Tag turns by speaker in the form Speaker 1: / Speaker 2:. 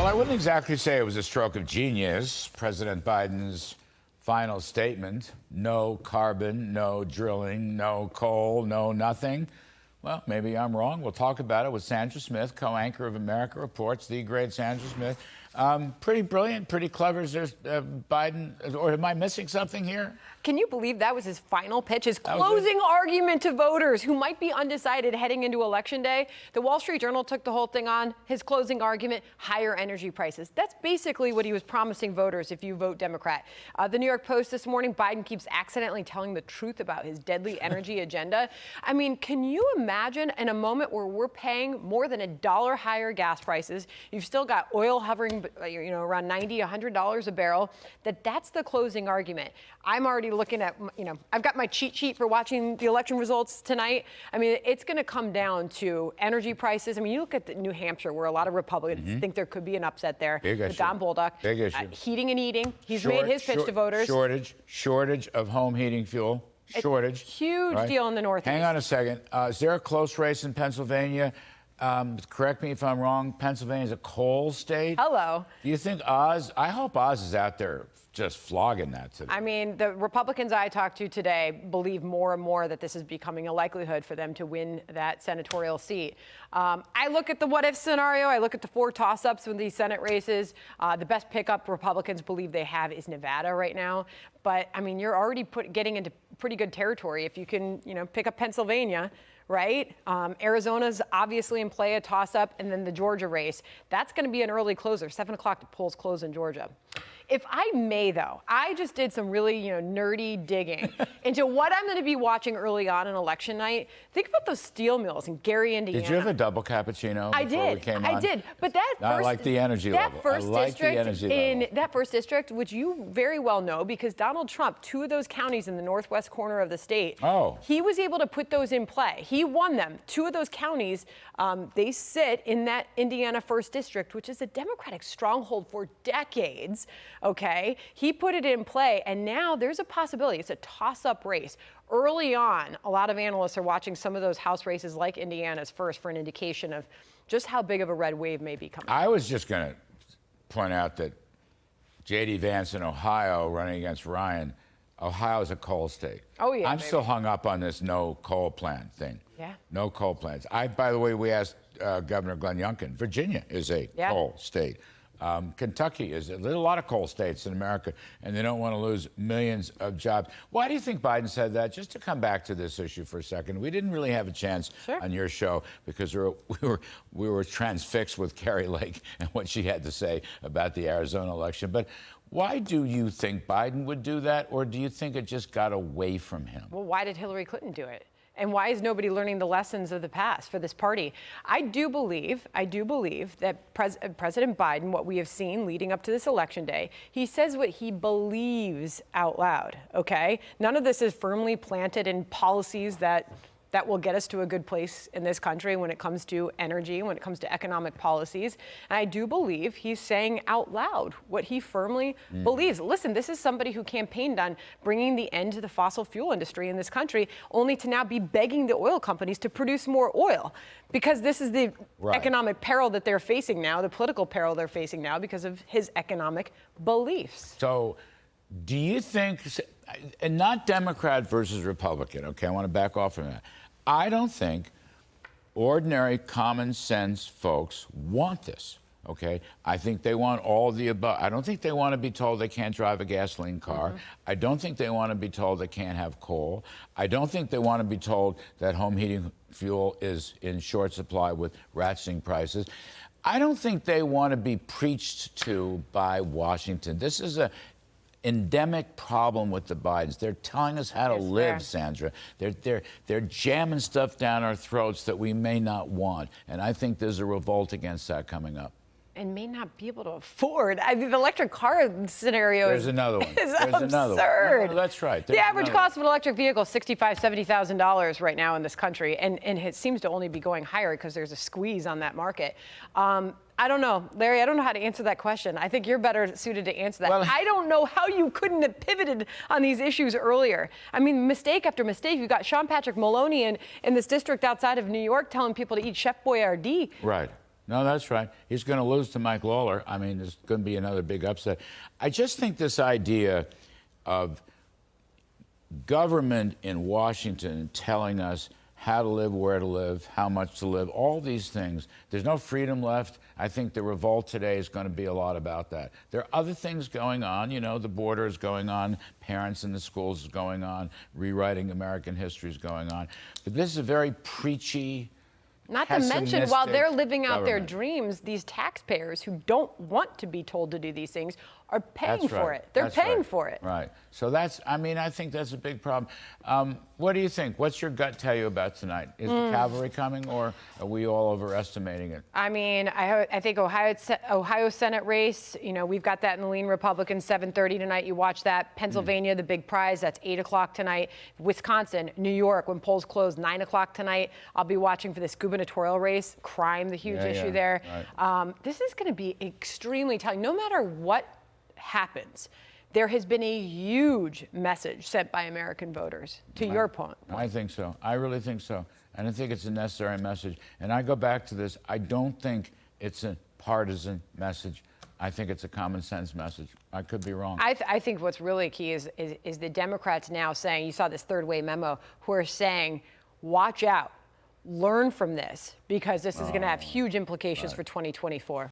Speaker 1: I wouldn't exactly say it was a stroke of genius. President Biden's final statement, no carbon, no drilling, no coal, no nothing. Well, maybe I'm wrong. We'll talk about it with Sandra Smith, co-anchor of America Reports, the great Sandra Smith. Pretty brilliant, pretty clever. Is there Biden, or am I missing something here?
Speaker 2: Can you believe that was his final pitch, his closing argument to voters who might be undecided heading into Election Day? The Wall Street Journal took the whole thing on. His closing argument, higher energy prices. That's basically what he was promising voters if you vote Democrat. The New York Post this morning, Biden keeps accidentally telling the truth about his deadly energy agenda. I mean, can you imagine in a moment where we're paying more than $1 higher gas prices, you've still got oil hovering around $90, $100 a barrel, that's the closing argument. I'm already looking at, I've got my cheat sheet for watching the election results tonight. I mean, it's going to come down to energy prices. I mean, you look at New Hampshire, where a lot of Republicans think there could be an upset there.
Speaker 1: Big
Speaker 2: with
Speaker 1: issue.
Speaker 2: Don Bolduc.
Speaker 1: Big issue.
Speaker 2: Heating and eating. He's made his pitch to voters.
Speaker 1: Shortage of home heating fuel. Shortage.
Speaker 2: Huge deal in the Northeast.
Speaker 1: Hang on a second. Is there a close race in Pennsylvania? Correct me if I'm wrong. Pennsylvania is a coal state.
Speaker 2: Hello.
Speaker 1: Do you think Oz? I hope Oz is out there just flogging that today.
Speaker 2: I mean, the Republicans I talked to today believe more and more that this is becoming a likelihood for them to win that senatorial seat. I look at the what-if scenario. I look at the 4 toss-ups with these Senate races. The best pickup Republicans believe they have is Nevada right now. But, I mean, you're already getting into pretty good territory if you can, pick up Pennsylvania. Right? Arizona's obviously in play, a toss-up, and then the Georgia race. That's going to be an early closer. 7 o'clock, the polls close in Georgia. If I may, though, I just did some really, nerdy digging into what I'm going to be watching early on Election night. Think about those steel mills in Gary, Indiana.
Speaker 1: Did you have a double cappuccino before we came on?
Speaker 2: I did. But
Speaker 1: I like the energy level.
Speaker 2: That first district, which you very well know, because Donald Trump, 2 of those counties in the northwest corner of the state, he was able to put those in play. He won them. 2 of those counties, they sit in that Indiana 1st District, which is a Democratic stronghold for decades. Okay, he put it in play, and now there's a possibility. It's a toss-up race. Early on, a lot of analysts are watching some of those House races like Indiana's first for an indication of just how big of a red wave may be coming.
Speaker 1: I was just going to point out that J.D. Vance in Ohio running against Ryan, Ohio is a coal state.
Speaker 2: Oh, yeah.
Speaker 1: I'm still hung up on this no coal plant thing.
Speaker 2: Yeah.
Speaker 1: No coal plants. By the way, we asked Governor Glenn Youngkin. Virginia is a coal state. Kentucky is. There's a lot of coal states in America, and they don't want to lose millions of jobs. Why do you think Biden said that? Just to come back to this issue for a second, we didn't really have a chance on your show because we were transfixed with Kari Lake and what she had to say about the Arizona election. But why do you think Biden would do that, or do you think it just got away from him?
Speaker 2: Well, why did Hillary Clinton do it? And why is nobody learning the lessons of the past for this party? I do believe that President Biden, what we have seen leading up to this election day, he says what he believes out loud, okay? None of this is firmly planted in policies that will get us to a good place in this country when it comes to energy, when it comes to economic policies. And I do believe he's saying out loud what he firmly believes. Listen, this is somebody who campaigned on bringing the end to the fossil fuel industry in this country, only to now be begging the oil companies to produce more oil, because this is the economic peril that they're facing now, the political peril they're facing now because of his economic beliefs.
Speaker 1: So do you think, and not Democrat versus Republican, okay, I want to back off from that. I don't think ordinary common sense folks want this, okay? I think they want all the above. I don't think they want to be told they can't drive a gasoline car. I don't think they want to be told they can't have coal. I don't think they want to be told that home heating fuel is in short supply with ratcheting prices. I don't think they want to be preached to by Washington. This is a endemic problem with the Bidens. They're telling us how to live, Sandra. They're jamming stuff down our throats that we may not want. And I think there's a revolt against that coming up.
Speaker 2: And may not be able to afford. I mean, the electric car scenario
Speaker 1: is another one.
Speaker 2: There's absurd.
Speaker 1: No, that's right.
Speaker 2: The average cost of an electric vehicle is $65,000, $70,000 right now in this country. And it seems to only be going higher because there's a squeeze on that market. I don't know, Larry, I don't know how to answer that question. I think you're better suited to answer that. Well, I don't know how you couldn't have pivoted on these issues earlier. I mean, mistake after mistake. You've got Sean Patrick Maloney in this district outside of New York telling people to eat Chef Boyardee.
Speaker 1: Right. No, that's right. He's going to lose to Mike Lawler. I mean, there's going to be another big upset. I just think this idea of government in Washington telling us how to live, where to live, how much to live, all these things. There's no freedom left. I think the revolt today is going to be a lot about that. There are other things going on. You know, the border is going on, parents in the schools is going on, rewriting American history is going on. But this is a very preachy,
Speaker 2: not to mention, while they're living out their
Speaker 1: government.
Speaker 2: dreams, these taxpayers who don't want to be told to do these things are paying
Speaker 1: That's
Speaker 2: for
Speaker 1: right.
Speaker 2: it. They're
Speaker 1: That's
Speaker 2: paying
Speaker 1: right.
Speaker 2: for it.
Speaker 1: Right. So that's, I mean, I think that's a big problem. What do you think? What's your gut tell you about tonight? Is the cavalry coming, or are we all overestimating it?
Speaker 2: I mean, I think Ohio Senate race, you know, we've got that in the lean Republican, 7:30 tonight. You watch that. Pennsylvania, the big prize, that's 8 o'clock tonight. Wisconsin, New York, when polls close, 9 o'clock tonight. I'll be watching for this gubernatorial race, crime, the huge issue there.
Speaker 1: Right.
Speaker 2: This is going to be extremely telling. No matter what happens, there has been a huge message sent by American voters, to your point.
Speaker 1: I think so. I really think so. And I think it's a necessary message. And I go back to this. I don't think it's a partisan message. I think it's a common sense message. I could be wrong.
Speaker 2: I think what's really key is the Democrats now saying, you saw this third way memo, who are saying, watch out, learn from this, because this is going to have huge implications for 2024.